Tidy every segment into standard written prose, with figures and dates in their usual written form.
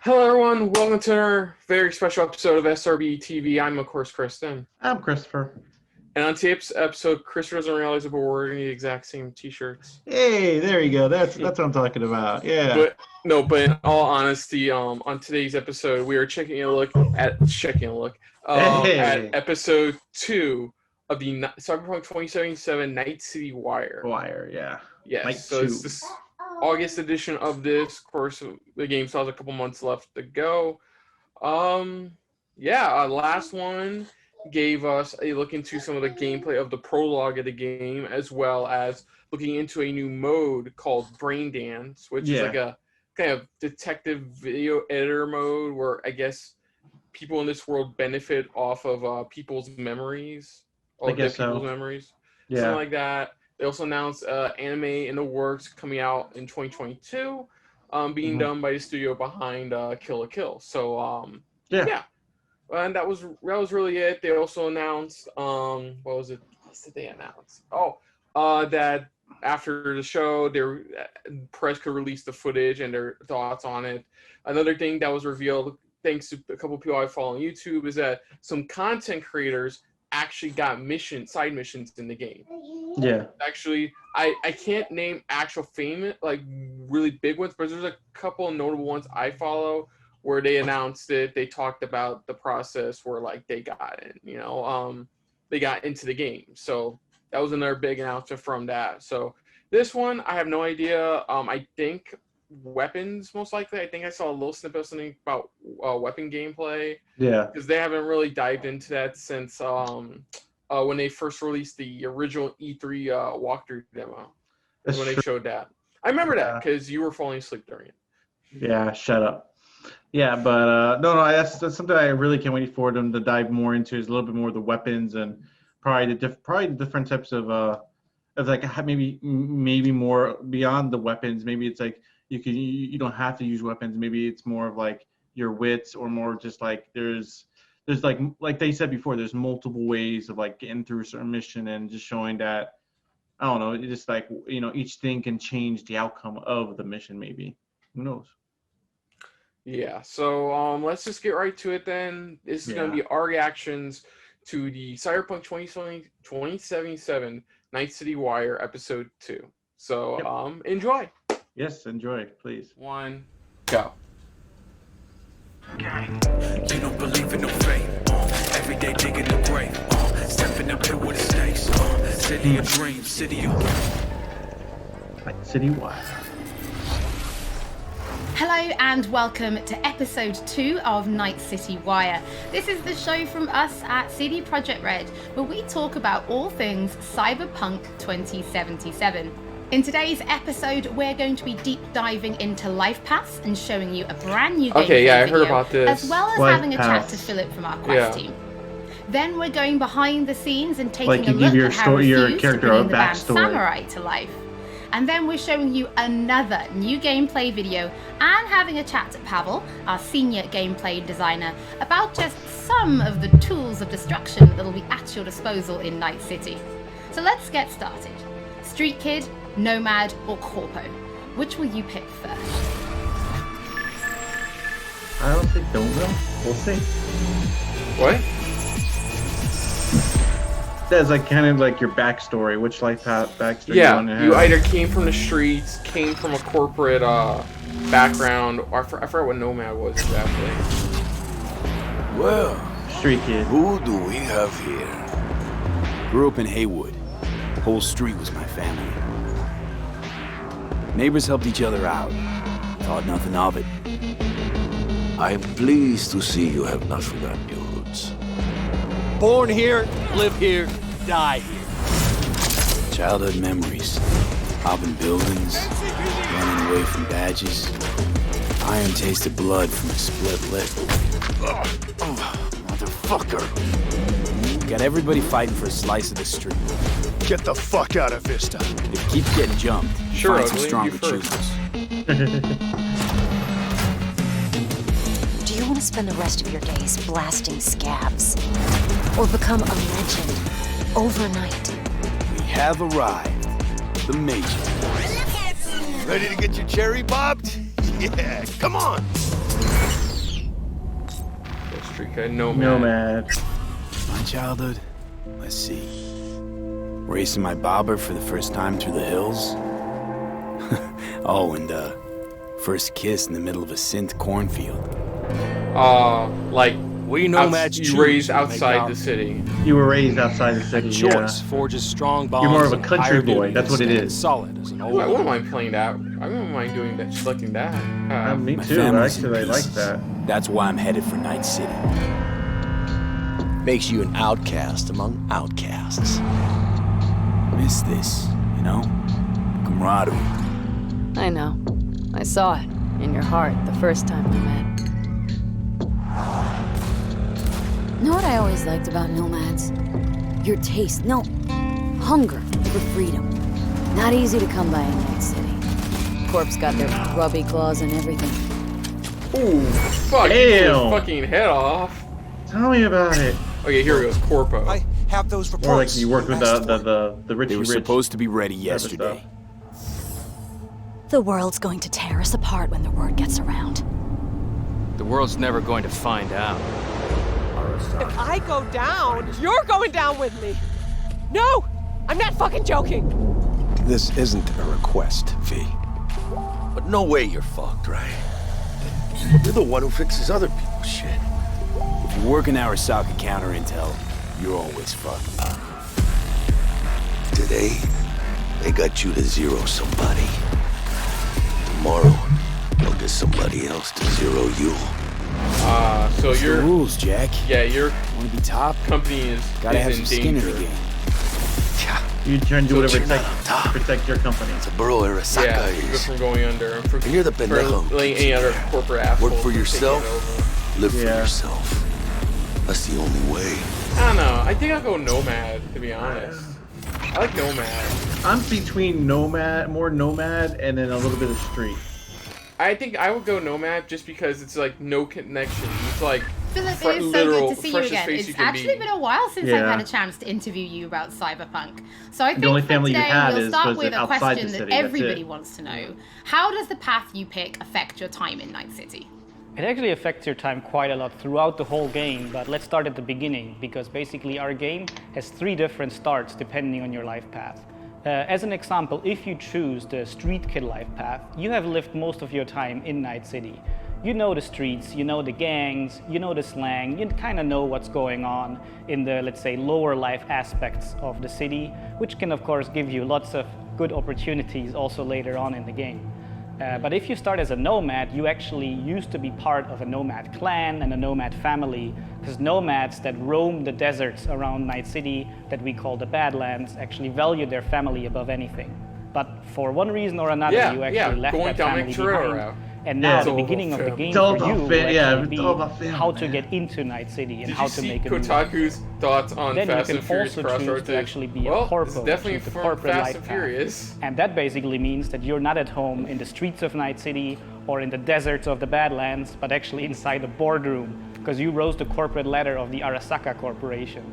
Hello, everyone. Welcome to our very special episode of SRB TV. I'm, of course, Kristen. I'm Christopher. And on today's episode, Christopher doesn't realize that we're wearing the exact same T-shirts. Hey, there you go. That's what I'm talking about. Yeah. But in all honesty, on today's episode, we are taking a look at episode 2 of the Cyberpunk 2077 Night City Wire. Yeah. Yes. Night so 2. It's this August edition of this. Of course, the game still has a couple months left to go. Last one gave us a look into some of the gameplay of the prologue of the game, as well as looking into a new mode called Brain Dance, which is like a kind of detective video editor mode where I guess people in this world benefit off of people's memories. Memories. Yeah. Something like that. They also announced anime in the works coming out in 2022, being done by the studio behind Kill la Kill. So, and that was really it. They also announced, what was it? What did they announce? That after the show, their press could release the footage and their thoughts on it. Another thing that was revealed, thanks to a couple of people I follow on YouTube, is that some content creators actually got side missions in the game. Yeah. Actually, I can't name actual famous, like really big ones, but there's a couple of notable ones I follow where they announced it. They talked about the process where like they got in, they got into the game. So that was another big announcement from that. So this one, I have no idea. I think weapons, most likely. I think I saw a little snippet of something about weapon gameplay. Yeah. Because they haven't really dived into that since when they first released the original E3 walkthrough demo. That's when they showed that. I remember that because you were falling asleep during it. Yeah, shut up. Yeah, but no, that's something I really can't wait for them to dive more into, is a little bit more of the weapons and probably the different types of like maybe more beyond the weapons. Maybe it's like you don't have to use weapons. Maybe it's more of like your wits, or more just like there's like they said before, there's multiple ways of like getting through a certain mission, and just showing that, I don't know, it's just like, each thing can change the outcome of the mission. Maybe, who knows? Yeah, so let's just get right to it then. This is going to be our reactions to the Cyberpunk 2077 Night City Wire episode 2. So enjoy. Yes, enjoy, please. 1, go. You don't believe in no fate. Every day digging the grave. Step in the pit with the snakes. City of dreams, city of Night City Wire. Hello and welcome to episode 2 of Night City Wire. This is the show from us at CD Projekt RED, where we talk about all things Cyberpunk 2077. In today's episode, we're going to be deep diving into Lifepaths and showing you a brand new gameplay I video, heard about this. as well as having a chat to Philip from our quest team. Then we're going behind the sscenes and taking a look at how Refused to bring the band Samurai to life. And then we're showing you another new gameplay video and having a chat to Pavel, our senior gameplay designer, about just some of the tools of destruction that will be at your disposal in Night City. So let's get started. Street Kid, Nomad, or Corpo? Which will you pick first? I honestly don't know. We'll see. What? That's like kind of like your backstory. Which life backstory Yeah, you want to have? you either came from the streets, came from a corporate background, or I forgot what Nomad was exactly. Well, Street Kid. who do we have here? Grew up in Haywood. Whole street was my family. Neighbors helped each other out. Thought nothing of it. I'm pleased to see you have not forgotten your roots. Born here, live here, die here. Childhood memories. Hopping buildings, running away from badges. Iron tasted blood from a split lip. Motherfucker! Got everybody fighting for a slice of the street. Get the fuck out of Vista. If you keep getting jumped, Sure, find some Ugly, stronger you first. choosers. Do you want to spend the rest of your days blasting scabs? Or become a legend overnight? We have arrived. The Major. Ready to get your cherry bobbed? Yeah, come on. street kid. Nomad. Nomad. My childhood? Let's see. Racing my bobber for the first time through the hills. Oh, and first kiss in the middle of a synth cornfield. Like We nomads you raised outside the city. You were raised outside the city. choice forges strong bonds. You're more of a country boy. That's what it is. Solid as an old. I wouldn't mind playing that. I wouldn't mind doing that, selecting that. Me My too. family's in Actually, I like pieces. that. That's why I'm headed for Night City. Makes you an outcast among outcasts. Miss this, you know? Camaraderie. I know. I saw it in your heart the first time we met. Know what I always liked about nomads? Your taste, no, hunger for freedom. Not easy to come by in Night City. Corp's got their grubby claws and everything. Ooh, fuck! He blew his fucking head off. Tell me about it. Okay, here goes Corpo. I have those reports. Or like you worked with the Richie They were Rich. supposed to be ready yesterday. The world's going to tear us apart when the word gets around. The world's never going to find out. If I go down, you're going down with me. No! I'm not fucking joking. This isn't a request, V. But no way you're fucked, right? You're the one who fixes other people's shit. If you work in Arasaka counter intel, you're always fucked. Today, they got you to zero somebody. Tomorrow, they'll get somebody else to zero you. So What's your the rules, Jack? Yeah, your Want to be top? company is Gotta have in some skin in danger. the game. You try and do whatever it you're takes not on top. to protect your company. It's a borough Arasaka Yeah, keep it is. from going under. And for, And you're the pendejo. for letting any other corporate asshole Work for take yourself. it over. Live for Yeah. yourself. That's the only way. I don't know. I think I'll go Nomad, to be honest. I like Nomad. I'm between more Nomad, and then a little bit of Street. I think I would go Nomad just because it's like no connection. It's like Philip, it is so literal good to see you freshest again. face you It's can actually be. been a while since Yeah. I've had a chance to interview you about Cyberpunk. So I think only for family you today had we'll is start was with a outside the question city, that that's everybody it. wants to know. How does the path you pick affect your time in Night City? It actually affects your time quite a lot throughout the whole game, but let's start at the beginning, because basically our game has 3 different starts depending on your life path. As an example, if you choose the street kid life path, you have lived most of your time in Night City. You know the streets, you know the gangs, you know the slang, you kind of know what's going on in the, let's say, lower life aspects of the city, which can of course give you lots of good opportunities also later on in the game. But if you start as a nomad, you actually used to be part of a nomad clan and a nomad family, because nomads that roam the deserts around Night City, that we call the Badlands, actually value their family above anything. But for one reason or another, you actually left that family behind. And now the beginning of the game for you will actually be how to get into Night City and how to make a move. Kotaku's thoughts on Then Fast you and can Furious also choose Crossroads? to actually be a Well, corpo, it's definitely the from corporate Fast life and path. Furious. And that basically means that you're not at home in the streets of Night City or in the deserts of the Badlands, but actually inside a boardroom, because you rose the corporate ladder of the Arasaka Corporation,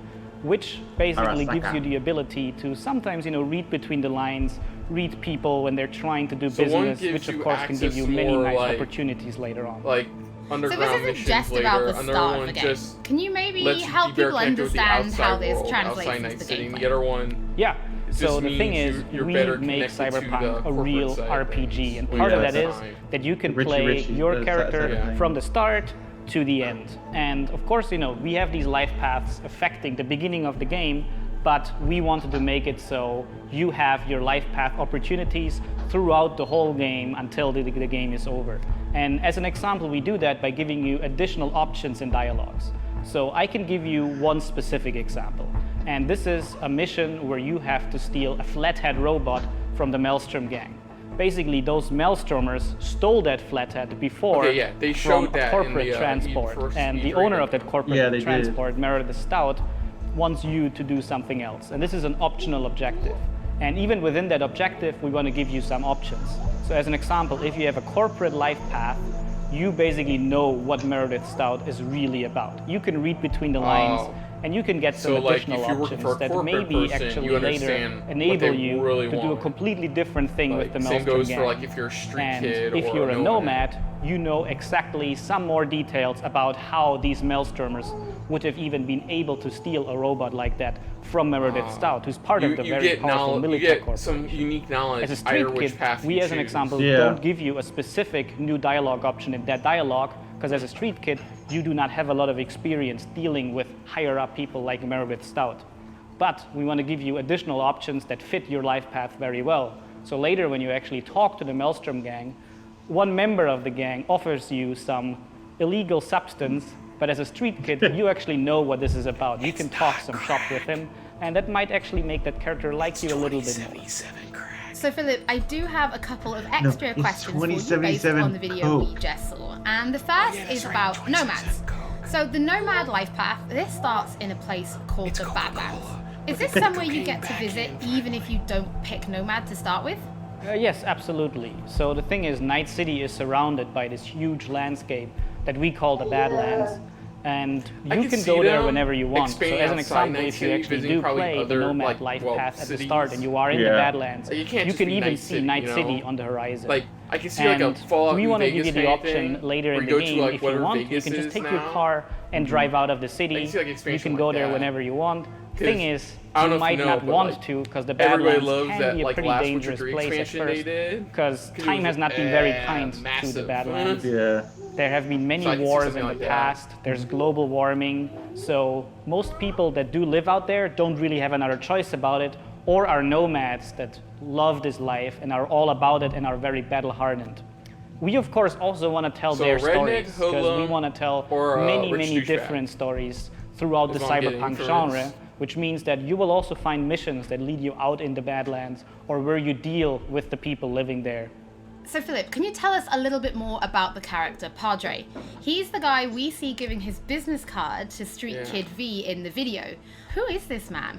which basically gives you the ability to sometimes, read between the lines, read people when they're trying to do business, which of course can give you many nice opportunities later on. Like underground so this isn't missions just later. about the Another start one of the game. just Can you maybe lets you help be better people connected with the understand how outside this world, translates outside into Night the City. gameplay? The other one. Yeah. So the thing means is, you're we better make connected to the Cyberpunk a corporate real side of RPG, things. and Well, part yeah, of that that's is fine. that you can Richie, play your that character thing. from the start to the end. And of course, we have these life paths affecting the beginning of the game, but we wanted to make it so you have your life path opportunities throughout the whole game until the game is over. And as an example, we do that by giving you additional options and dialogues. So I can give you one specific example. And this is a mission where you have to steal a flathead robot from the Maelstrom gang. Basically, those Maelstromers stole that flathead before they from showed a that corporate in the, transport. And the owner of that corporate transport, Meredith Stout, wants you to do something else. And this is an optional objective. And even within that objective, we want to give you some options. So as an example, if you have a corporate life path, you basically know what Meredith Stout is really about. You can read between the lines, and you can get some additional options that maybe actually later enable you to do a completely different thing with the Maelstrom gang. Same goes for like if you're a street kid if or you're a nomad, you know exactly some more details about how these Maelstromers would have even been able to steal a robot like that from Meredith Stout, who's part of the very powerful military corporation. Some unique knowledge. As a street kid, we as an example don't give you a specific new dialogue option in that dialogue, because as a street kid, you do not have a lot of experience dealing with higher up people like Meredith Stout. But we want to give you additional options that fit your life path very well. So later when you actually talk to the Maelstrom gang, one member of the gang offers you some illegal substance, but as a street kid, you actually know what this is about. You can talk some shop with him, and that might actually make that character like you a little bit more. So Philip, I do have a couple of extra questions for you based on the video we just saw. And the first is about nomads. So the nomad life path, this starts in a place called the Badlands. Is this somewhere you get to visit even if you don't pick nomad to start with? Yes, absolutely. So the thing is, Night City is surrounded by this huge landscape that we call the Badlands. And you can go there whenever you want. So as an example, if you actually do play the Nomad life path at the start and you are in the Badlands, you can even see Night City on the horizon. Like, I can see like a Fallout we want to give Vegas you the option later in the game, if you want, you can just take your car and drive out of the city. You can go there whenever you want. Thing is, you might not want to, because the Badlands can be a pretty dangerous place at first, because time has not been very kind to the Badlands. There have been many wars in the past, there's global warming, so most people that do live out there don't really have another choice about it, or are nomads that love this life and are all about it and are very battle-hardened. We of course also want to tell their stories, because we want to tell many different stories throughout the cyberpunk genre, which means that you will also find missions that lead you out in the Badlands or where you deal with the people living there. So Philip, can you tell us a little bit more about the character Padre? He's the guy we see giving his business card to Street Kid V in the video. Who is this man?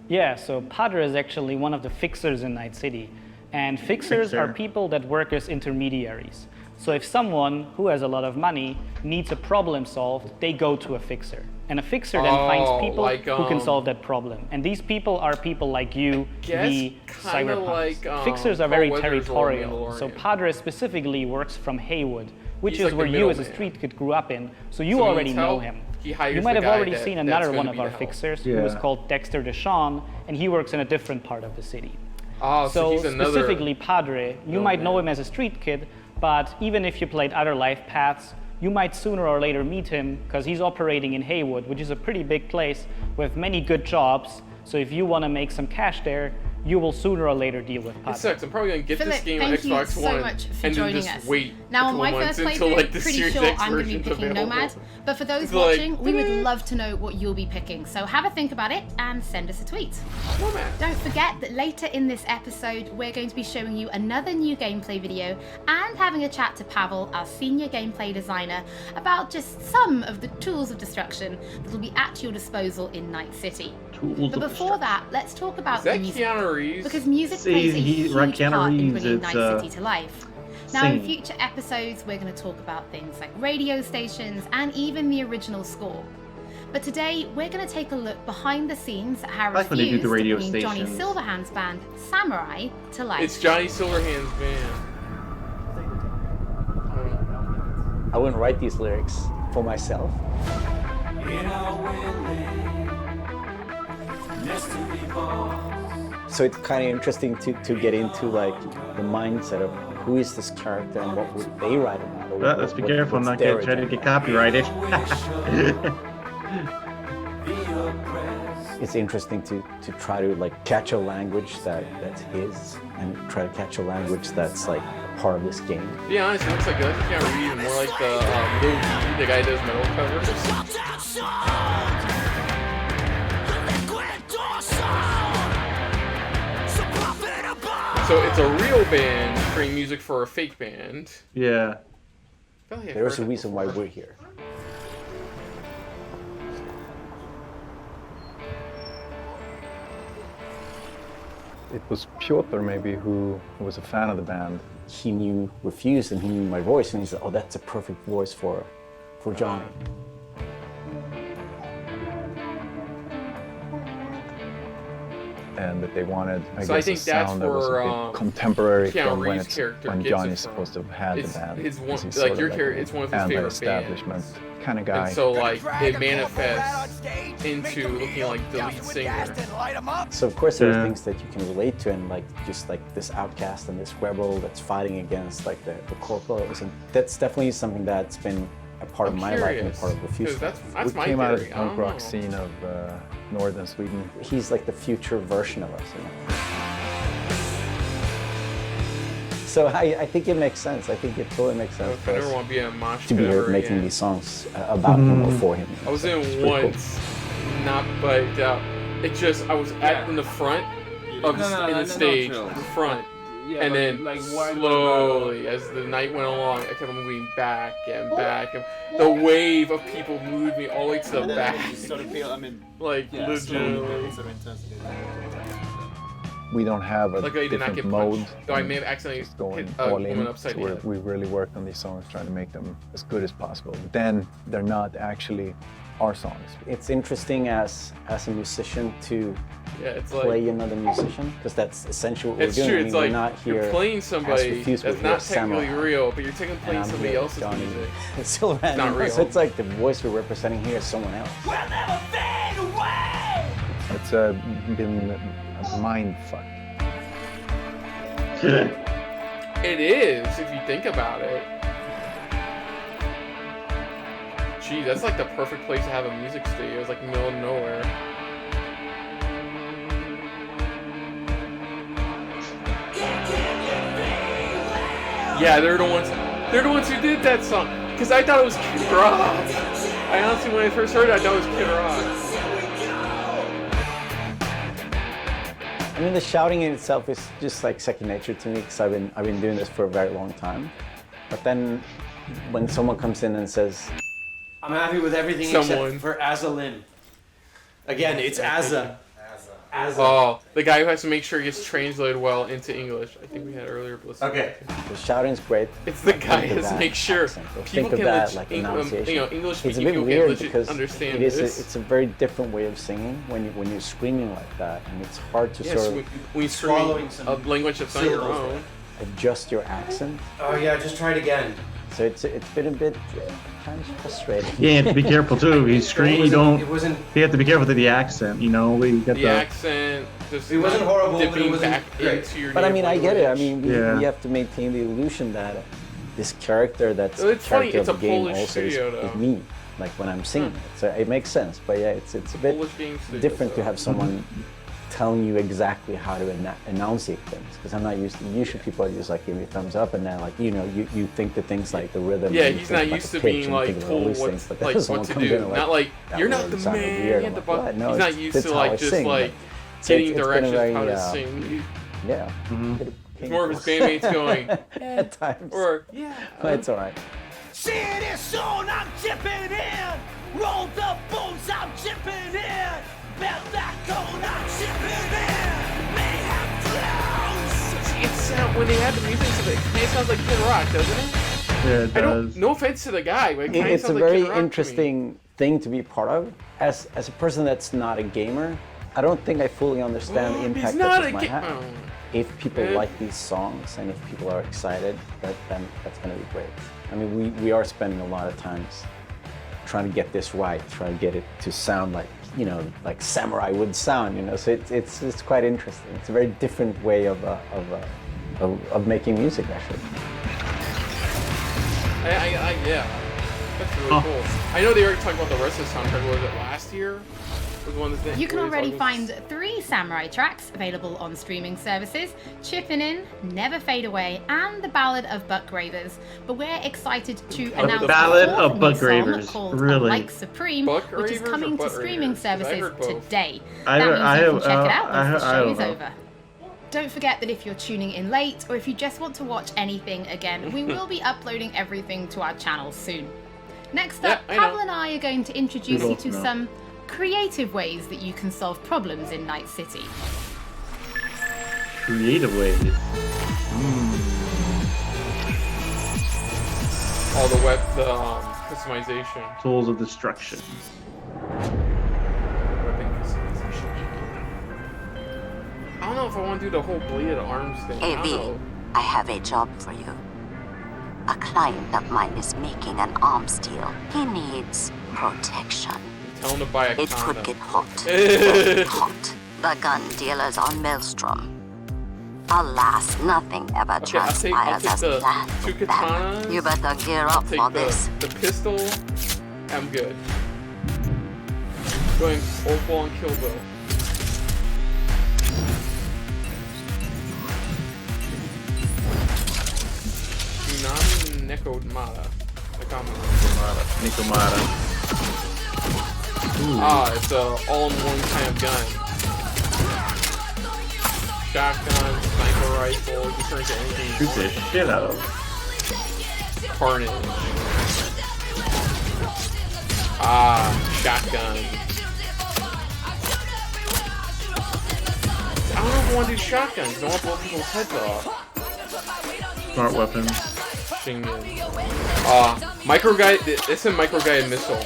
Yeah, so Padre is actually one of the fixers in Night City. And fixers are people that work as intermediaries. So if someone who has a lot of money needs a problem solved, they go to a fixer. And a fixer then finds people who can solve that problem. And these people are people like you, the cyberpunks. Fixers are very territorial. So Padre specifically works from Haywood, which is where you as a street kid grew up in. So you already know him. You might have already seen another one of our fixers who is called Dexter Deshawn, and he works in a different part of the city. So specifically Padre, you might know him as a street kid, but even if you played other life paths, you might sooner or later meet him because he's operating in Haywood, which is a pretty big place with many good jobs. So if you want to make some cash there, you will sooner or later deal with Padre. It sucks. I'm probably going to get Philip, this game on Xbox One and then just wait now on my first playthrough, like the pretty sure I'm going to be picking Nomad. But for those watching, we would love to know what you'll be picking. So have a think about it and send us a tweet. Don't forget that later in this episode, we're going to be showing you another new gameplay video and having a chat to Pavel, our senior gameplay designer, about just some of the tools of destruction that will be at your disposal in Night City. But before that, let's talk about the music. Because music plays a huge part in bringing Night City to life. Now in future episodes, we're going to talk about things like radio stations and even the original score. But today, we're going to take a look behind the scenes at how refused to bring Johnny Silverhand's band, Samurai, to life. It's Johnny Silverhand's band. I wouldn't write these lyrics for myself. So it's kind of interesting to get into like the mindset of who is this character and what would they write about. Let's be careful, I'm not trying to get copyrighted. It's interesting to try to like catch a language that's his and try to catch a language that's like part of this game. Yeah, honestly, it looks like I can't read more like the guy does metal covers. So it's a real band creating music for a fake band. Yeah. There's a reason why we're here. It was Piotr maybe who was a fan of the band. He knew Refused and he knew my voice and he said, oh, that's a perfect voice for Johnny. and that they wanted, I So guess, think a sound that was a bit contemporary from when Johnny's supposed to have had the band. It's one of his favorite bands. Kind of guy. And so like it manifests into looking like the lead singer. So of course there are things that you can relate to, and like just like this outcast and this rebel that's fighting against like the corporals, and that's definitely something that's been a part of my life and a part of the future. That's we my came out of theory. the punk rock scene of northern Sweden. He's like the future version of us, you know? So I think it makes sense. I think it totally makes sense for us want to be a mosh to be here making these songs about him or for him. I was in once, but it just I was in the front of the stage, the front, and then like slowly as the night went along, I kept moving back and back, and the wave of people moved me all the way to the back. Like legitimatly. We don't have a different mode. Though I may have accidentally hit a woman upside the head. We really worked on these songs, trying to make them as good as possible. But then they're not actually our songs. It's interesting as a musician to play another musician, because that's essentially what we're doing. True. It's like not here you're playing somebody that's not technically Samurai. real, but you're technically playing somebody else's music. It's still random. Not real. So it's like the voice we're representing here is someone else. We'll never fade away! It's been a mind fuck. It is, if you think about it. Gee, that's like the perfect place to have a music studio. It's like middle of nowhere. Yeah, they're the ones who did that song. Because I thought it was Kid Rock. I honestly, when I first heard it, I thought it was Kid Rock. I mean, the shouting in itself is just like second nature to me, because I've been doing this for a very long time. But then when someone comes in and says, I'm happy with everything except for Azalin. Again, it's Azza. Oh, the guy who has to make sure he gets translated well into English. I think we had earlier. Okay. The shouting's great. It's the guy who has to make sure people can English speaking people can legit understand this. It's a very different way of singing when you're screaming like that, and it's hard to sort of when you scream a language that's not your own. Adjust your accent. Oh yeah, just try it again. So it's been a bit kind of frustrating. Yeah, you have to be careful too. You scream, you don't. You have to be careful with the accent. You know, we got the accent. It wasn't horrible, but it wasn't back into your. But I mean, I get it. I mean, we have to maintain the illusion that this character that's the character of the game also is me. Like when I'm singing it, so it makes sense. But yeah, it's a bit different to have someone telling you exactly how to enunciate things, because I'm not used to. Usually people are just like give me a thumbs up, and then like you think the things like the rhythm. Yeah, he's not used to being like told what to do. Not like you're not the man at the bottom. He's not used to like just like getting directions how to sing. Yeah. It's more of his bandmates going at times. Or but it's all right. See this song, I'm chipping in. Roll the bones, I'm chipping in. Belt that cone, I'm chipping in. Mayhem flows. It's when they add the music to it kind of sounds like Kid Rock, doesn't it? Yeah, it does. No offense to the guy, but it's a very interesting thing to be part of. As a person that's not a gamer, I don't think I fully understand the impact that this might have. If people like these songs and if people are excited, then that's going to be great. I mean, we are spending a lot of times trying to get this right, trying to get it to sound like, you know, like Samurai would sound, you know. So it's quite interesting. It's a very different way of making music, actually. Yeah, that's really cool. I know they already talked about the rest of the soundtrack. Was it last year? You can already find 3 Samurai tracks available on streaming services: Chippin' In, Never Fade Away, and The Ballad of Buck Ravers. But we're excited to announce a new song called Like Supreme, which is coming to streaming services today. That means you can check it out once the show is over. Don't forget that if you're tuning in late, or if you just want to watch anything again, we will be uploading everything to our channel soon. Next up, Pavel and I are going to introduce you to some creative ways that you can solve problems in Night City. Creative ways. All the customization. Tools of destruction. don't know if I want to do the whole bladed arms thing. AV, I have a job for you. A client of mine is making an arms deal. He needs protection. Tell him to buy a It condom. could get hot. Very hot. The gun dealers on Maelstrom. Alas, nothing ever transpires as planned. 2 katanas. You better gear up for this. The pistol. I'm good. Going full on Kill Bill. Tsunami Nekomata. It's a all-in-one kind of gun. Shotgun, sniper rifle, you can turn into anything. Shoot the shit out of Carnage. Shotgun. I don't know if I want to do shotgun because I want to blow people's heads off. Smart weapon. Shingen. It's a micro-guided missile.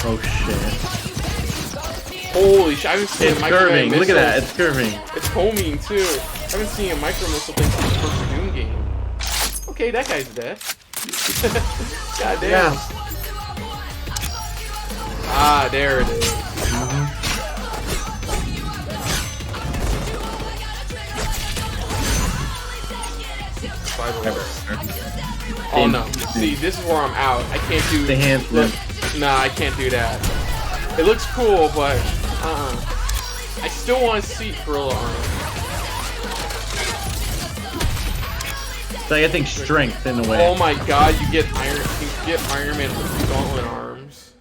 Oh shit. Holy shit, I haven't seen a micro-guided missile. Look at that, it's curving. It's homing too. I haven't seen a micro-missile thing since the first Doom game. Okay, that guy's dead. God damn. Yeah. There it is. Oh no. See, this is where I'm out. I can't do the handstand. Nah, I can't do that. It looks cool, but I still want to see gorilla armor. So I think strength in a way. Oh my god, you get Iron Man with gauntlet arms.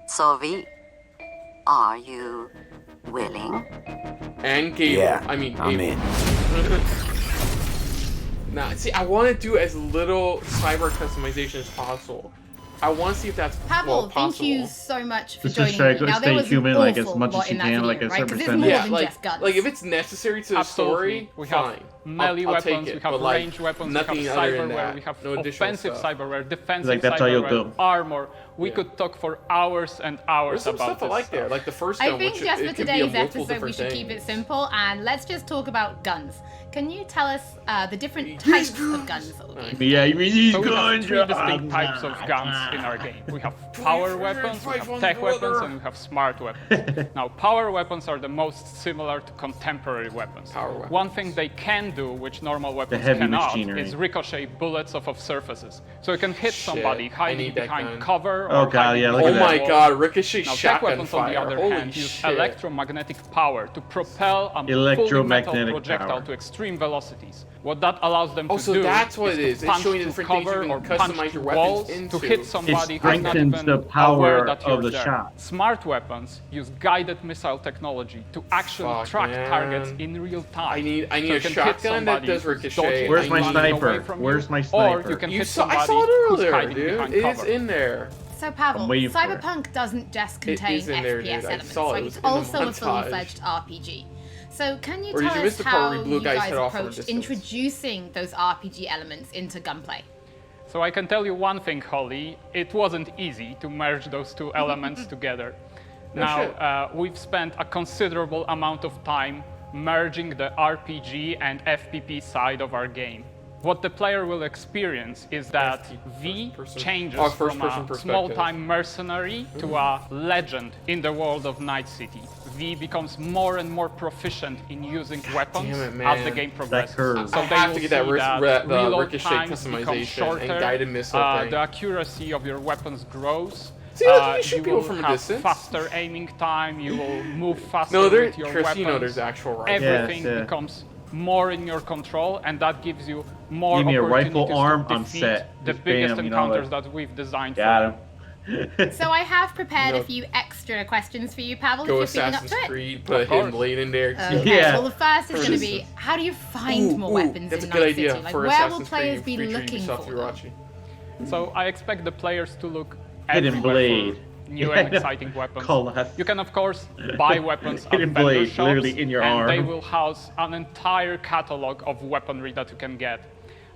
So V, are you willing? And Gable. Yeah, I mean, I'm in. Nah, see, I want to do as little cyber customization as possible. I want to see if that's Pavel, possible. thank you so much for Just joining try me. to Now, there stay was human an like as awful much lot as you in that can, video, like a right? 'Cause certain there's more than like, just guns. like if it's necessary to the story, We have fine. melee I'll weapons, take it, we have but, like, range weapons, we nothing have other than cyberware, that. we have No additional offensive stuff. cyberware, defensive Like, that's how you'll cyberware, go. armor. We could talk for hours and hours There's some about stuff I this like there, like the first I gun, think which just it for could be a today's multiple episode, we different should things. keep it simple and let's just talk about guns. Can you tell us the different types of guns? Yeah, you mean these So we have guns? three distinct types of guns in our game. We have power weapons, we have tech weapons, and we have smart weapons. Now, power weapons are the most similar to contemporary weapons. One thing they can do, which normal weapons heavy cannot, machinery. is ricochet bullets off of surfaces. So you can hit Shit, somebody I hiding need that behind gun. cover Oh or god, hiding yeah, look Oh at that. my god, ricochet now, tech shotgun weapons, on the fire. other Holy hand, use shit. electromagnetic power to propel a fully metal Electromagnetic projectile power. to extreme velocities. What that allows them Oh, to so do that's what it is is. to It's punch showing you through different things you cover can or customize punch your through weapons walls into. to hit somebody It who's not strengthens even the power aware that of you're the there. shot. Smart weapons use guided missile technology to actually Fuck, track man. targets in real time. I need So a you can hit shotgun that somebody does who's ricochet. dodging Where's and my running away sniper? from Where's you, my Or sniper? you can You hit saw, I somebody saw it who's earlier, hiding dude. behind It cover. is in there. So Pavel, waiting for it. Cyberpunk doesn't just contain is in there, FPS dude. I elements, saw it. right? It was It's in the also a montage. fully-fledged RPG. So can you Or did tell you miss us the part how where he blew a you guy's guys head off from a approached distance? introducing those RPG elements into gunplay? So I can tell you one thing, Holly. It wasn't easy to merge those two elements together. Now, we've spent a considerable amount of time merging the RPG and FPP side of our game. What the player will experience is that V changes from a small-time mercenary to a legend in the world of Night City. V becomes more and more proficient in using weapons as the game progresses. So I have to get that ricochet customization and guided missile thing. The accuracy of your weapons grows. See, look, you can shoot you people will from a have distance. faster aiming time, you will move faster No, with your Chris, weapons. you know there's actual rifles. Everything Yes, yeah. becomes more in your control, and that gives you more Give me a opportunities rifle arm, to I'm defeat set. the Just biggest bam, you know, encounters like- that we've designed Got for him. So I have prepared a few extra questions for you, Pavel, Go if you're feeling up Assassin's to it. Creed, put a hidden blade in there. Okay, well the first is going to be, how do you find more weapons That's in a good Night idea City? Like, for where will Assassin's players Creed, be featuring looking yourself for through them? Rachi. So I expect the players to look Hidden everywhere blade. for new Yeah, and exciting weapons. Call us. You can of course buy weapons at Hidden vendor blade, shops, literally in your and arm. they will house an entire catalog of weaponry that you can get.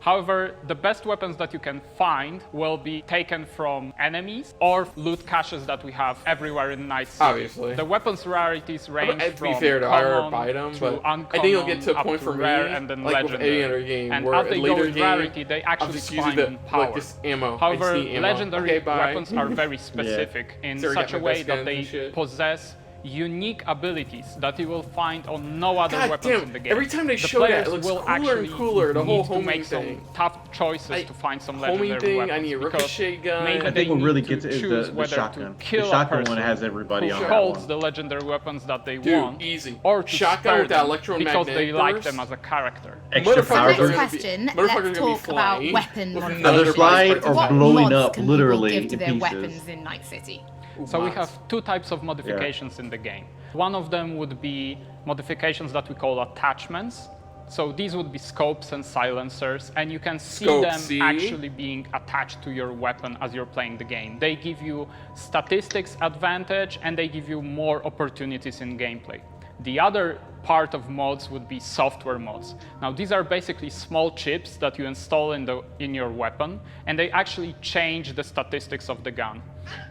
However, the best weapons that you can find will be taken from enemies or loot caches that we have everywhere in Night City. Obviously. The weapons rarities range to be from fair, common buy them, to but uncommon, I think it'll get to a point for me, rare, and then like legendary. with any other game, and where as they later go in game, rarity, they actually climb in power. Like this ammo. However, ammo. legendary Okay, weapons are very specific in such a way that they possess unique abilities that you will find on no other weapons in the game. Every time they show that, it looks cooler and cooler. The whole homing make thing. some tough choices to find some homing legendary thing. weapons. I need a ricochet gun. I think what really gets it is the shotgun. The shotgun one has everybody on that holds one. the legendary weapons that they Dude, want. easy. Or to shotgun with that them electromagnetic because they like burst. them as a character. Extra powerful. Next question, let's talk about weapon modifications. Either flying or What blowing mods up can literally people give to in their pieces. weapons in Night City? So we have two types of modifications in the game. One of them would be modifications that we call attachments. So these would be scopes and silencers, and you can see them actually being attached to your weapon as you're playing the game. They give you statistics advantage, and they give you more opportunities in gameplay. The other part of mods would be software mods. Now these are basically small chips that you install in your weapon, and they actually change the statistics of the gun.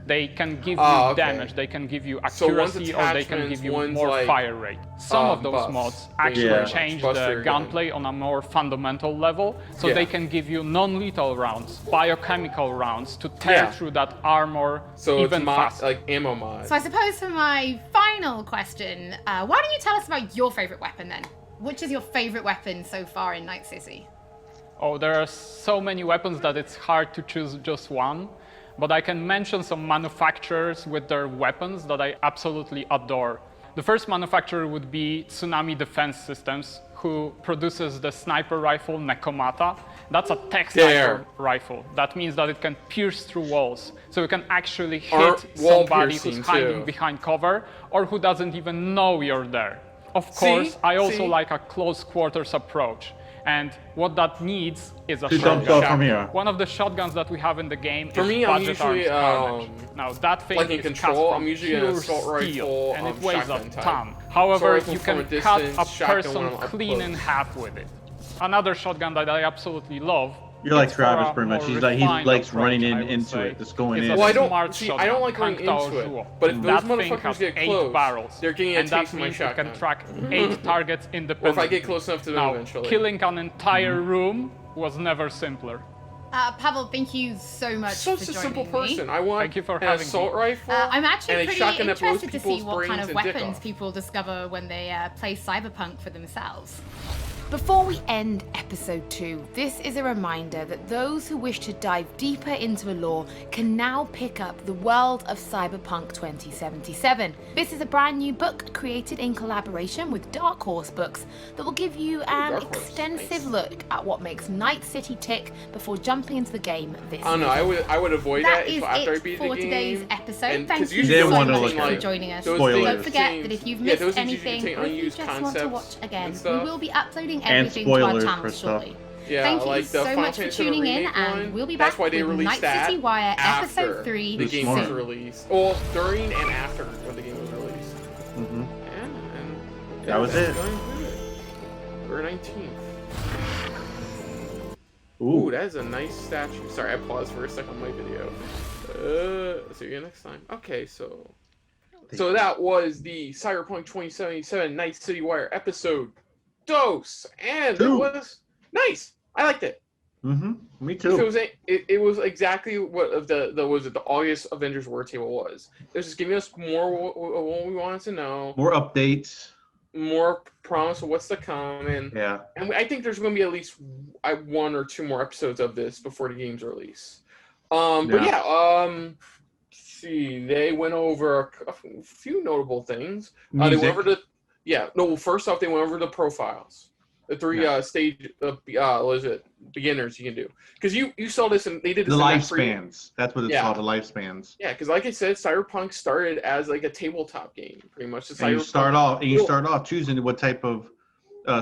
They can give you damage, they can give you accuracy, or they can give you more fire rate. Some of those mods actually change the gunplay on a more fundamental level, so they can give you non-lethal rounds, biochemical rounds to tear through that armor even faster. Like ammo mods. So I suppose for my final question, why don't you tell us about your favorite weapon then? Which is your favorite weapon so far in Night City? Oh, there are so many weapons that it's hard to choose just one. But I can mention some manufacturers with their weapons that I absolutely adore. The first manufacturer would be Tsunami Defense Systems, who produces the sniper rifle Nekomata. That's a tech sniper rifle. That means that it can pierce through walls. So you can actually hit somebody who's hiding behind cover or who doesn't even know you're there. Of course, I also like a close quarters approach. And what that needs is a shotgun. One of the shotguns that we have in the game is Budget Arms Carnage. Now that thing is cast from pure steel, and it weighs a ton. However, you can cut a person clean in half with it. Another shotgun that I absolutely love. You're like Travis pretty much. He's like, he likes running into it, just going in. Well, I don't like running into it. But if those motherfuckers get close, they're getting a taste of my shotgun. It can track 8 targets independently. Or if I get close enough to them eventually. Killing an entire room was never simpler. Pavel, thank you so much for joining me. Such a simple person. I want an assault rifle I'm actually and a pretty shotgun that blows interested to see people's what kind brains of and dick weapons off. people discover when they play Cyberpunk for themselves. Before we end episode 2, this is a reminder that those who wish to dive deeper into the lore can now pick up The World of Cyberpunk 2077. This is a brand new book created in collaboration with Dark Horse Books that will give you an extensive look at what makes Night City tick before jumping into the game this I don't know, I would avoid that after I beat the game. That is it for today's episode. Thank you so much for joining us. Spoilers. Don't forget that if you've missed anything or if you just want to watch again, we will be uploading everything to our channel shortly. Yeah, thank you like so much for tuning in, and we'll be back with Night City Wire Episode 3 the game was released. Well, during and after when the game was released. And that was it. We're 19th. Ooh, that is a nice statue. Sorry, I paused for a second on my video. See you next time. Okay, so that was the Cyberpunk 2077 Night City Wire episode dose, and it was nice. I liked it. Me too. It was exactly what the August Avengers War Table was. It was just giving us more of what we wanted to know, more updates, more promise of what's to come, and I think there's going to be at least 1 or 2 more episodes of this before the game's release. But see, they went over a few notable things. They went over first off, they went over the profiles, the 3 stage beginners you can do, because you saw this and they did this the lifespans. That's what it's called, the lifespans. Yeah, because like I said, Cyberpunk started as like a tabletop game, pretty much. And you start off choosing what type of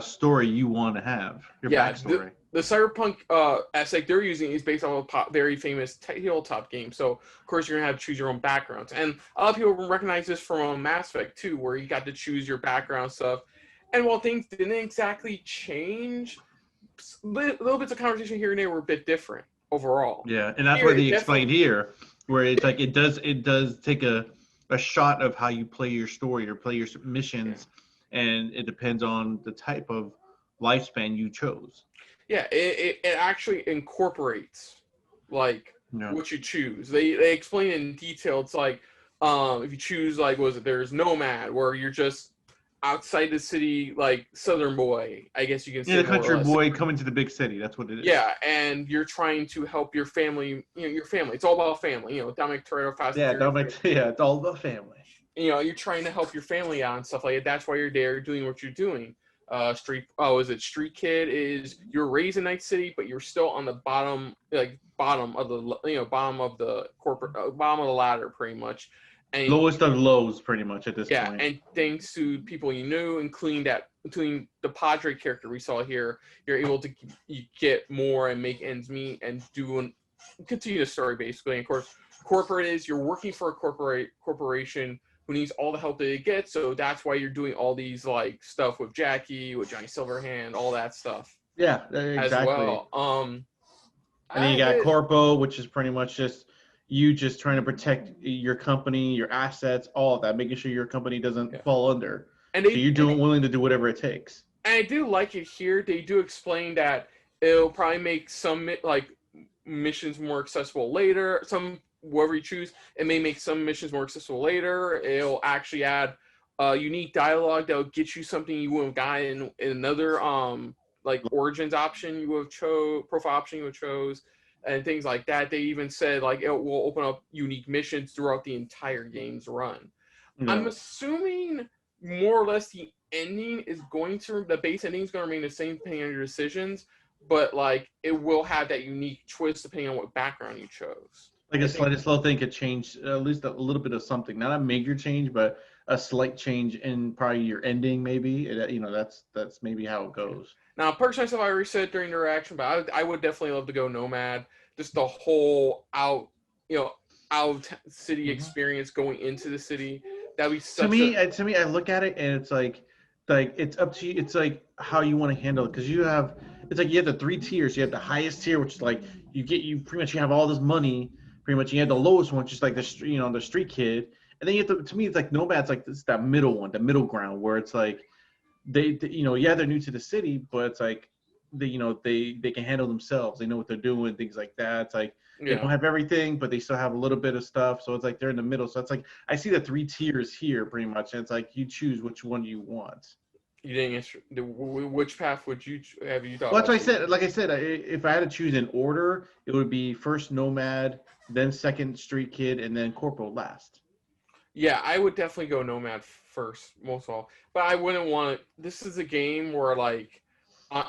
story you want to have, your backstory. The Cyberpunk aspect they're using is based on a very famous tabletop game, so of course you're gonna have to choose your own backgrounds. And a lot of people recognize this from Mass Effect too, where you got to choose your background stuff. And while things didn't exactly change, little bits of conversation here and there were a bit different overall. Yeah, and that's what they explained here, where it's like it does take a shot of how you play your story or play your missions, and it depends on the type of lifespan you chose. Yeah, it actually incorporates like what you choose. They explain in detail. It's like if you choose like there's Nomad, where you're just outside the city, like Southern boy, I guess you can say. Yeah, the country boy coming to the big city. That's what it is. Yeah, and you're trying to help your family. Your family. It's all about family. Dominic Toretto, Fast. Yeah, it's all about family. You're trying to help your family out and stuff like that. That's why you're there doing what you're doing. Street Kid is you're raised in Night City, but you're still on the bottom of the corporate bottom of the ladder, pretty much. And lowest of lows, pretty much at this point. Yeah, and thanks to people you knew, including the Padre character we saw here, you're able to get more and make ends meet and continue the story basically. And of course, corporate is you're working for a corporation who needs all the help that it gets, so that's why you're doing all these like stuff with Jackie, with Johnny Silverhand, all that stuff. Yeah, exactly. As well. And then you got Corpo, which is pretty much just you just trying to protect your company, your assets, all of that, making sure your company doesn't fall under. And so you're willing to do whatever it takes. And I do like it here. They do explain that it'll probably make some like missions more accessible later. Whoever you choose, it may make some missions more accessible later. It'll actually add unique dialogue that will get you something you wouldn't have gotten in another like Origins option you would have profile option you would have chose, and things like that. They even said like it will open up unique missions throughout the entire game's run. Yeah. I'm assuming more or less the ending is the base ending is going to remain the same depending on your decisions, but like it will have that unique twist depending on what background you chose. Like a slight slow thing could change at least a little bit of something, not a major change, but a slight change in probably your ending. Maybe that's maybe how it goes. Now, personally, I already said during the reaction, but I would definitely love to go Nomad. Just the whole out city experience going into the city. That'd be such to me, I look at it and it's like it's up to you. It's like how you want to handle it, because you have the 3 tiers. You have the highest tier, which is like you pretty much have all this money. Pretty much, you have the lowest one, just like the street kid, and then you have to me, it's like Nomad's like that middle one, the middle ground, where it's like they're new to the city, but it's like they can handle themselves. They know what they're doing, things like that. It's like they don't have everything, but they still have a little bit of stuff. So it's like they're in the middle. So it's like I see the 3 tiers here, pretty much, and it's like you choose which one you want. You didn't answer. Which path would you have you thought? Well, that's what I said. Like I said, if I had to choose in order, it would be first Nomad, then second Street Kid, and then Corporal last. Yeah, I would definitely go Nomad first, most of all. But I wouldn't want – this is a game where, like,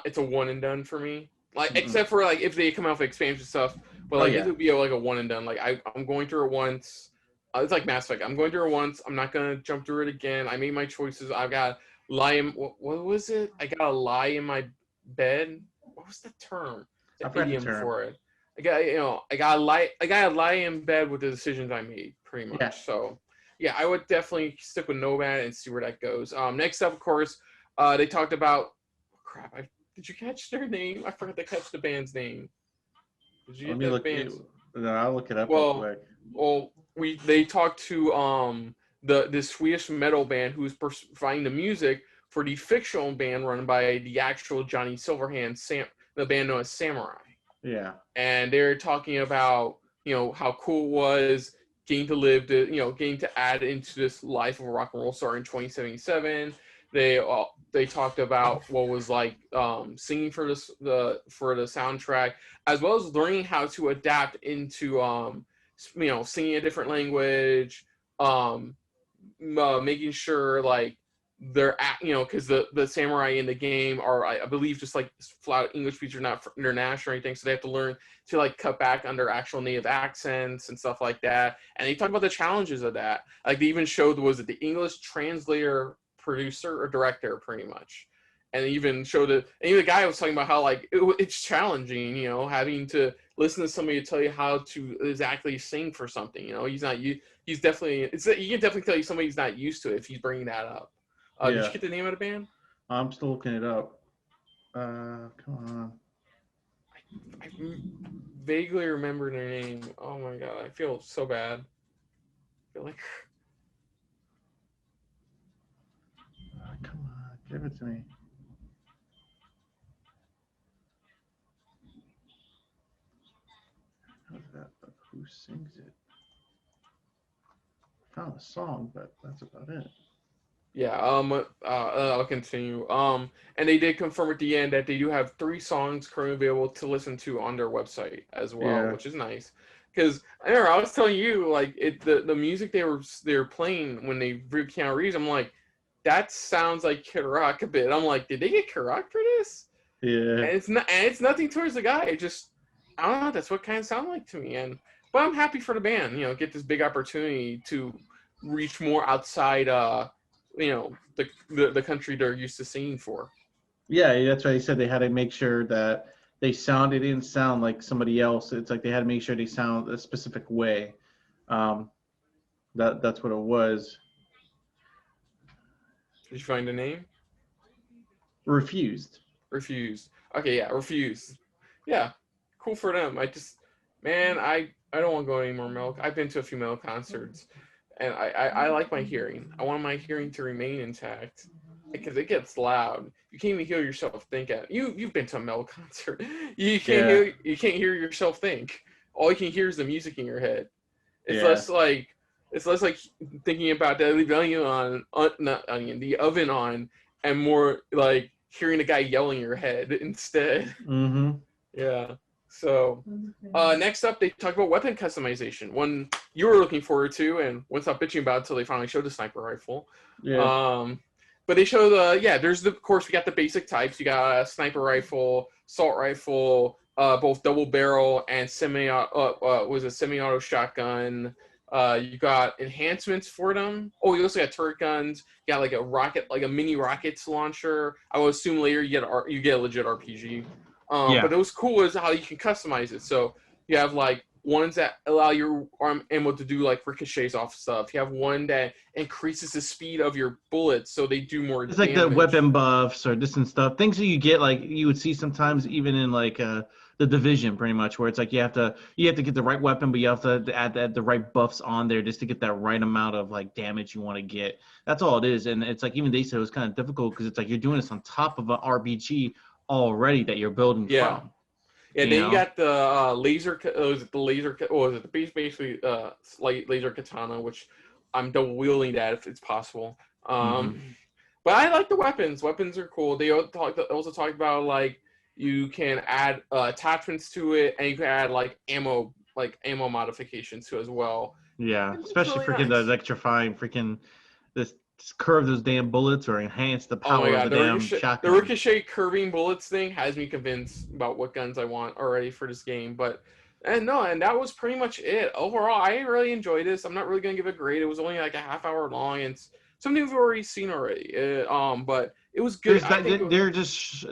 it's a one and done for me. Like, except for, like, if they come out with expansion stuff. But, like, it would be, like, a one and done. Like, I'm going through it once. It's like Mass Effect. I'm going through it once. I'm not going to jump through it again. I made my choices. I've got – what was it? I got to lie in my bed. What was the term? The idiom for it. I gotta lie in bed with the decisions I made, pretty much. Yeah. So, yeah, I would definitely stick with Nomad and see where that goes. Next up, of course, they talked about. Did you catch their name? I forgot to catch the band's name. Did you get the band's? No, I'll look it up real quick. Well, they talked to the Swedish metal band who's providing the music for the fictional band run by the actual Johnny Silverhand, the band known as Samurai. Yeah. And they're talking about, how cool it was getting to add into this life of a rock and roll star in 2077. They talked about what was like singing for the soundtrack, as well as learning how to adapt into singing a different language, making sure like they're because the samurai in the game are I believe just like flat English speakers, not international or anything, so they have to learn to like cut back on their actual native accents and stuff like that. And they talk about the challenges of that. Like they even showed the English translator, producer or director, pretty much, and they even showed it. And even the guy was talking about how like it's challenging, having to listen to somebody to tell you how to exactly sing for something. He's not you. He's definitely you can definitely tell you somebody's not used to it if he's bringing that up. Did you get the name of the band? I'm still looking it up. Come on. I vaguely remember their name. Oh my god, I feel so bad. I feel like. Come on, give it to me. Who sings it? I found the song, but that's about it. Yeah, I'll continue. And they did confirm at the end that they do have 3 songs currently available to listen to on their website as well, which is nice. Because I was telling you, like, the music they were playing when they reviewed Keanu Reeves, I'm like, that sounds like Kid Rock a bit. I'm like, did they get Kid Rock for this? Yeah. And it's nothing towards the guy. It just, I don't know. That's what kind of sounded like to me. But I'm happy for the band. Get this big opportunity to reach more outside. The country they're used to singing for. Yeah, that's why they said they had to make sure that they didn't sound like somebody else. It's like they had to make sure they sound a specific way. That's what it was. Did you find a name? Refused. Okay, yeah, Refused. Yeah, cool for them. I don't want to go to any more metal. I've been to a few metal concerts. And I like my hearing. I want my hearing to remain intact because it gets loud. You can't even hear yourself think. You've been to a metal concert. You can't hear yourself think. All you can hear is the music in your head. It's less like thinking about the oven on, and more like hearing a guy yelling in your head instead. Mm-hmm. Yeah. So, next up, they talk about weapon customization. One you were looking forward to, and won't stop bitching about until they finally showed the sniper rifle. Yeah. But they show of course, we got the basic types. You got a sniper rifle, assault rifle, both double barrel and semi-auto shotgun. You got enhancements for them. Oh, you also got turret guns. You got like a rocket, like a mini rockets launcher. I will assume later you get a legit RPG. But it was cool is how you can customize it. So you have like ones that allow your arm ammo to do like ricochets off stuff. You have one that increases the speed of your bullets so they do more damage. It's like the weapon buffs or distant stuff. Things that you get like you would see sometimes even in like the Division pretty much, where it's like you have to get the right weapon, but you have to add the right buffs on there just to get that right amount of like damage you want to get. That's all it is. And it's like even they said it was kind of difficult because it's like you're doing this on top of an RPG already that you're building from. Yeah, then you got the laser katana, which I'm double wielding that if it's possible. But I like the weapons. Weapons are cool. They also talked about like you can add attachments to it, and you can add like ammo modifications to it as well. Yeah, especially the electrifying this curve those damn bullets or enhance the power of the damn shotgun. The ricochet curving bullets thing has me convinced about what guns I want already for this game. And that was pretty much it. Overall, I really enjoyed this. I'm not really gonna give it a grade. It was only like a half hour long, and it's something we've already seen already. But it was good.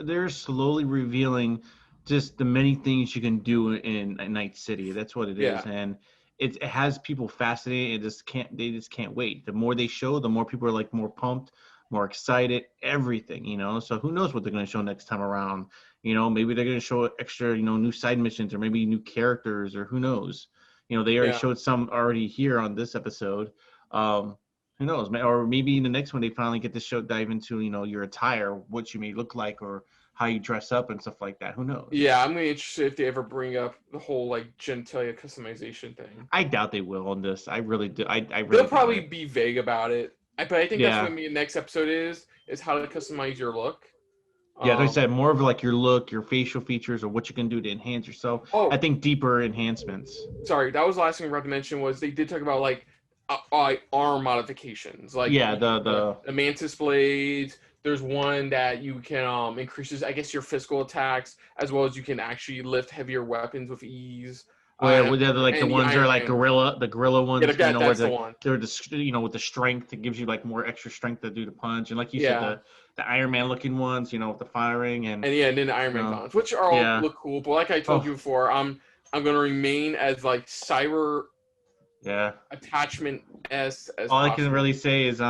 They're slowly revealing just the many things you can do in Night City. That's what it is, and it has people fascinated. They just can't wait. The more they show, the more people are like more pumped, more excited, everything, So who knows what they're going to show next time around? Maybe they're going to show extra, new side missions or maybe new characters or who knows? They already showed some already here on this episode. Who knows? Or maybe in the next one they finally get to dive into, your attire, what you may look like or how you dress up and stuff like that. Who knows? Yeah, I'm really interested if they ever bring up the whole like genitalia customization thing. I doubt they will on this. I really do. They'll probably be vague about it. But I think that's what the next episode is how to customize your look. Yeah, they said more of like your look, your facial features, or what you can do to enhance yourself. I think deeper enhancements. Sorry, that was the last thing I forgot to mention was they did talk about like arm modifications. Like the mantis blades. There's one that you can increases, I guess, your physical attacks as well as you can actually lift heavier weapons with ease. The ones are like the gorilla ones. Yeah, that's the one. They're with the strength, it gives you like more extra strength to do the punch, and like you said, the Iron Man looking ones, with the firing and then the Iron Man guns, which are all look cool. But like I told you before, I'm gonna remain as like cyber attachment as all possible. I can really say is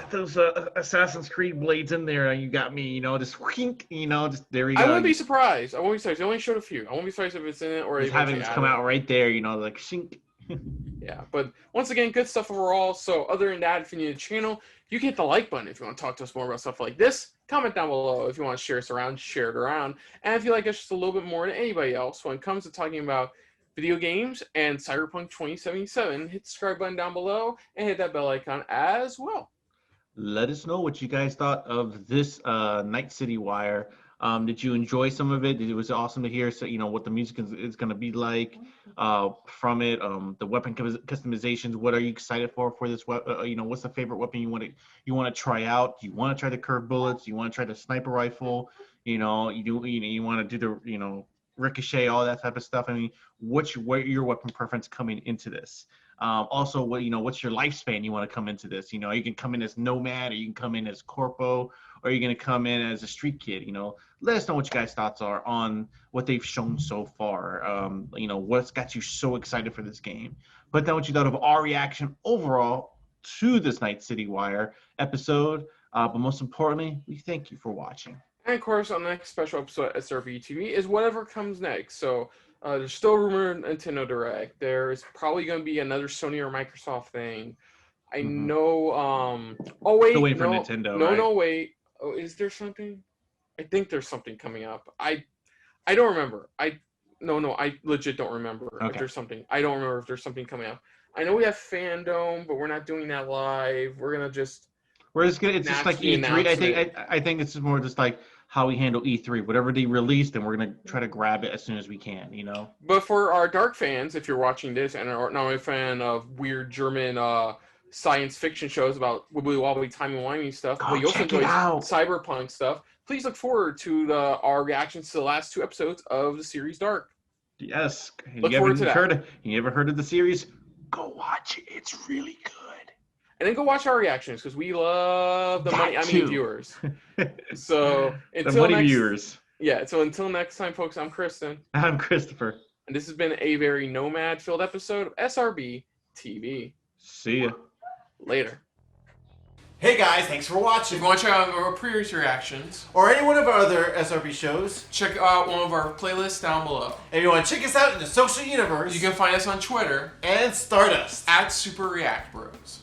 those Assassin's Creed blades in there, and you got me, you know, just wink, you know, just there you go. I wouldn't be surprised. I won't be surprised. They only showed a few. I won't be surprised if it's in it or just having this come out right there, you know, like shink. Yeah, but once again, good stuff overall. So other than that, if you're new to the channel, you can hit the like button if you want to talk to us more about stuff like this. Comment down below if you want to share us around, share it around. And if you like us just a little bit more than anybody else when it comes to talking about video games and Cyberpunk 2077, hit the subscribe button down below and hit that bell icon as well. Let us know what you guys thought of this Night City Wire. Did you enjoy some of it? It was awesome to hear, so you know what the music is going to be like from it. The weapon customizations. What are you excited for this weapon? You know, what's the favorite weapon you want to try out? Do you want to try the curved bullets? Do you want to try the sniper rifle? You know, you want to do the ricochet, all that type of stuff. I mean, what your weapon preference coming into this? Also, what's your lifespan you want to come into this? You know, you can come in as Nomad, or you can come in as Corpo, or you're going to come in as a street kid. You know, let us know what you guys' thoughts are on what they've shown so far. You know, what's got you so excited for this game. Put down what you thought of our reaction overall to this Night City Wire episode. But most importantly, we thank you for watching. And of course, on the next special episode of SRBTV is whatever comes next. So there's still a rumored Nintendo Direct. There's probably going to be another Sony or Microsoft thing. I know. Oh wait, still waiting for Nintendo. No, right? no, wait. Oh, is there something? I think there's something coming up. I don't remember. I legit don't remember if there's something. I don't remember if there's something coming up. I know we have Fandom, but we're not doing that live. We're gonna just. It's just like E3. I think it's more just like how we handle E3. Whatever they release, then we're gonna try to grab it as soon as we can. You know. But for our dark fans, if you're watching this and are not a fan of weird German science fiction shows about wibbly wobbly timey-wimey stuff, but you also enjoy cyberpunk stuff, please look forward to our reactions to the last 2 episodes of the series Dark. Yes. Look forward to that. You ever heard of the series? Go watch it. It's really good. And then go watch our reactions because we love the viewers. So until viewers. Yeah. So until next time, folks. I'm Kristen. I'm Christopher. And this has been a very nomad-filled episode of SRB TV. See ya. Later. Hey guys, thanks for watching. If you want to check out our previous reactions or any one of our other SRB shows, check out one of our playlists down below. If you want to check us out in the social universe, you can find us on Twitter and Stardust @SuperReactBros.